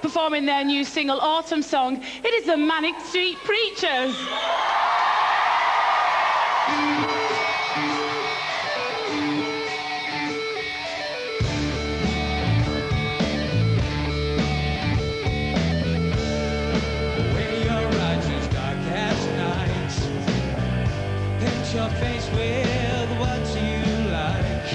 performing their new single, Autumnsong. It is the Manic Street Preachers. Your face with what you like,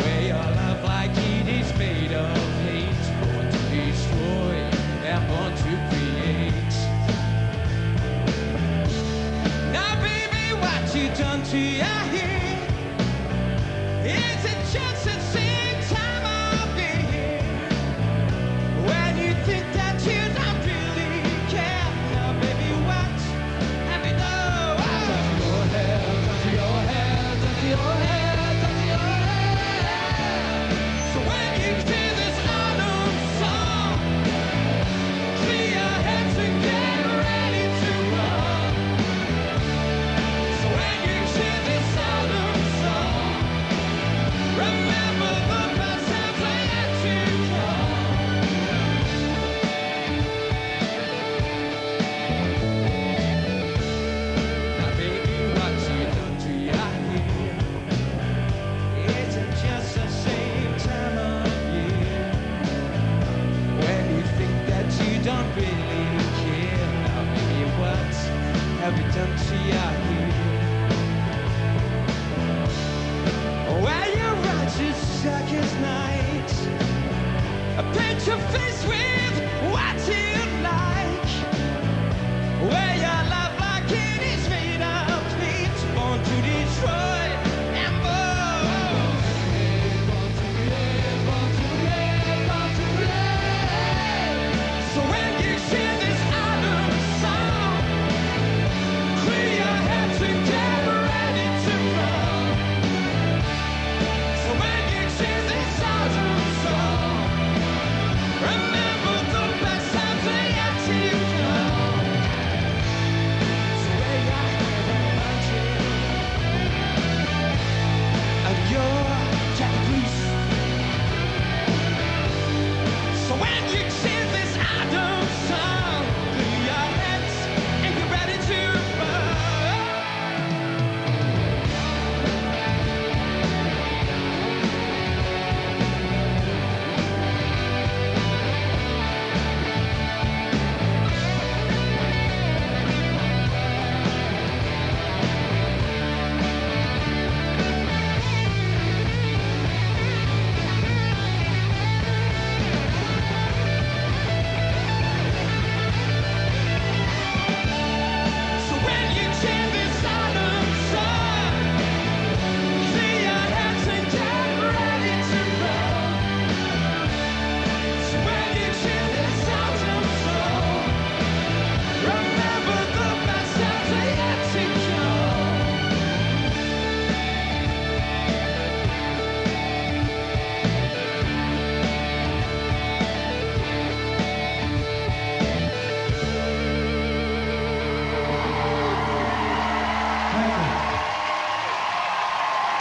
where your love like heat is made of hate, born to destroy and born to create. Now baby, what you done to your head? Is it just the same time of year when you think that you don't really care? Now baby, what have you done? So when you hear this autumn song, clear your heads and get ready to run. So when you hear this autumn song, remember the best times are yet to come. Now baby, what you done to your hair? Is it just the same time of year when you think that you don't really care? Now baby, what have you done to your hair? Where your righteous sucker's night, paint your face with what you like, where your love like it is made of hate, born to destroy and burn. So when you hear this autumn song, clear your heads and get ready to run. So when you hear this autumn song, remember the best times are yet to come. So where your head and your jacket grease. So when you hear this autumn song, clear your heads and get ready to run. So when you hear this autumn song, clear your heads and get ready to run. So when you hear this autumn song, remember the best times are yet to come.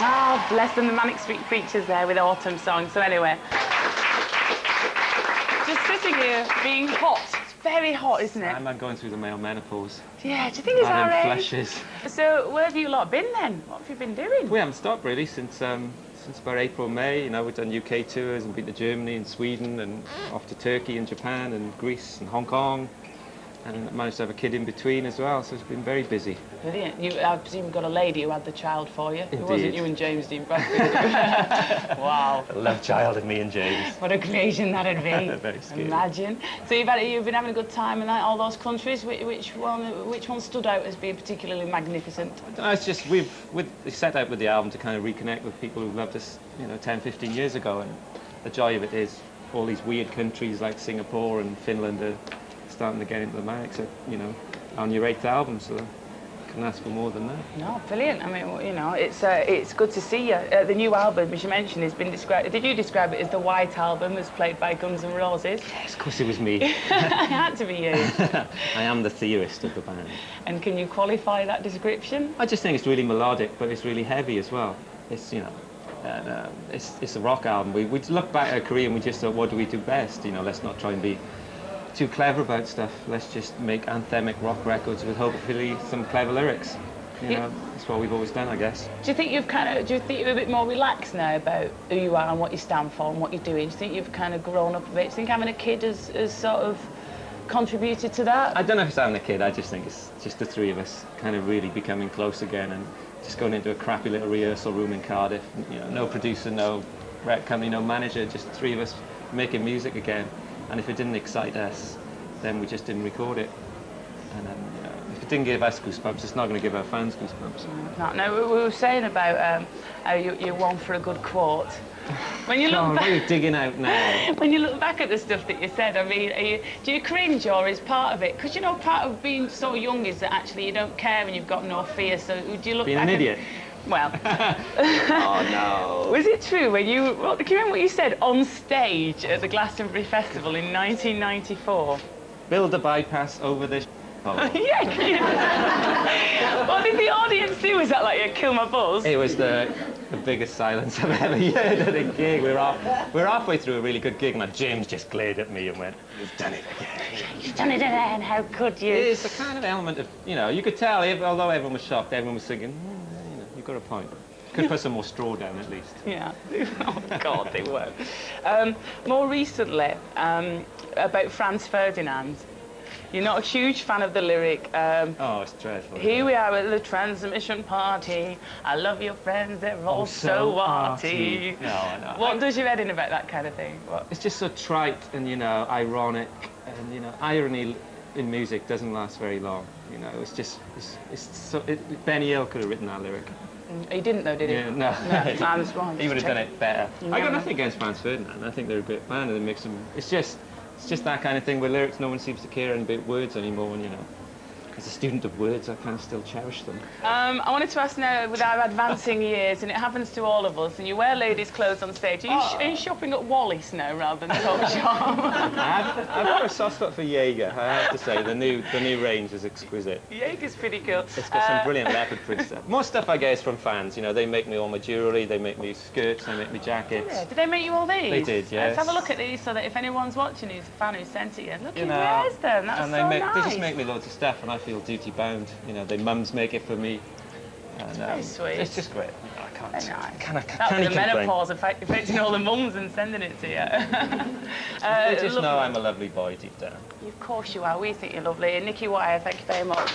Oh, bless them, the Manic Street Preachers there with Autumnsong. So anyway, just sitting here being hot. It's very hot, isn't it? I'm going through the male menopause. Yeah, do you think it's our age? Flashes. So where have you lot been then? What have you been doing? We haven't stopped really since about April, May. You know, we've done UK tours and been to Germany and Sweden and off to Turkey and Japan and Greece and Hong Kong, and managed to have a kid in between as well. So it's been very busy. Brilliant. I presume you got a lady who had the child for you. Indeed. It wasn't you and James Dean Bradfield. Wow. A love child of me and James. What a creation that'd be. Very scary. Imagine. So you've been having a good time in all those countries. Which one stood out as being particularly magnificent? It's just we set out with the album to kind of reconnect with people who loved us, you know, 10, 15 years ago, and the joy of it is all these weird countries like Singapore and Finland are starting to get into the Manics, you know, on your 8th album, so couldn't ask for more than that. No, brilliant. I mean, you know, it's good to see you. The new album, as you mentioned, has been described. Did you describe it as the White Album, as played by Guns N' Roses? Yes, of course it was me. It had to be you. I am the theorist of the band. And can you qualify that description? I just think it's really melodic, but it's really heavy as well. It's, you know, And it's a rock album. We look back at our career and we just thought, what do we do best? You know, let's not try and be too clever about stuff. Let's just make anthemic rock records with hopefully some clever lyrics. You know, that's what we've always done, I guess. Do you think you're a bit more relaxed now about who you are and what you stand for and what you're doing? Do you think you've kind of grown up a bit? Do you think having a kid has sort of contributed to that? I don't know if it's having a kid. I just think it's just the three of us kind of really becoming close again and just going into a crappy little rehearsal room in Cardiff. You know, no producer, no rec company, no manager, just three of us making music again. And if it didn't excite us, then we just didn't record it. And you know, if it didn't give us goosebumps, it's not going to give our fans goosebumps. No, we were saying about how you're one for a good quote. When you look back, what are you digging out now? When you look back at the stuff that you said, I mean, do you cringe or is part of it? Because you know, part of being so young is that actually you don't care and you've got no fear. So do you look being back? Being an idiot. Well. Oh no. Was it true when you? Can you remember what you said on stage at the Glastonbury Festival in 1994? Build a bypass over this. Yeah. What did the audience do? Was that like you kill my buzz? It was the biggest silence I've ever heard at a gig. We're halfway through a really good gig, and James just glared at me and went, "You've done it again." You've done it again. How could you? It's a kind of element of, you know, you could tell. Although everyone was shocked, everyone was thinking, you know, you've got a point. Could put some more straw down at least. Yeah. Oh God, they won't. More recently, about Franz Ferdinand. You're not a huge fan of the lyric. Oh, it's dreadful. Here we are at the transmission party. I love your friends, they're all so arty. No, I know. What does your head in about that kind of thing? What? It's just so trite and, you know, ironic. And, you know, irony in music doesn't last very long. You know, it's just, Benny Hill could have written that lyric. He didn't though, did he? Yeah, no. I was wrong. He would have done it better. Yeah. I got nothing against Franz Ferdinand. I think they're a great band and they make some... It's just that kind of thing with lyrics. No one seems to care about words anymore, and, you know. As a student of words, I kind of still cherish them. I wanted to ask now, with our advancing years, and it happens to all of us, and you wear ladies' clothes on stage, are you shopping at Wallis now rather than Top Shop? I've got a soft spot for Jaeger, I have to say. The new range is exquisite. Jaeger's pretty cool. It's got some brilliant leopard print stuff. More stuff I get is from fans, you know. They make me all my jewellery, they make me skirts, they make me jackets. Yeah. Did they make you all these? They did, yes. Let's have a look at these so that if anyone's watching who's a fan who sent it in, look, he wears them. That's and nice. They just make me loads of stuff, and I feel duty bound. You know, their mums make it for me. And, very sweet. It's just great. I can't. That'll be the menopause affecting all the mums and sending it to you. They just know I'm a lovely boy deep down. Of course you are. We think you're lovely. And Nicky Wire, thank you very much.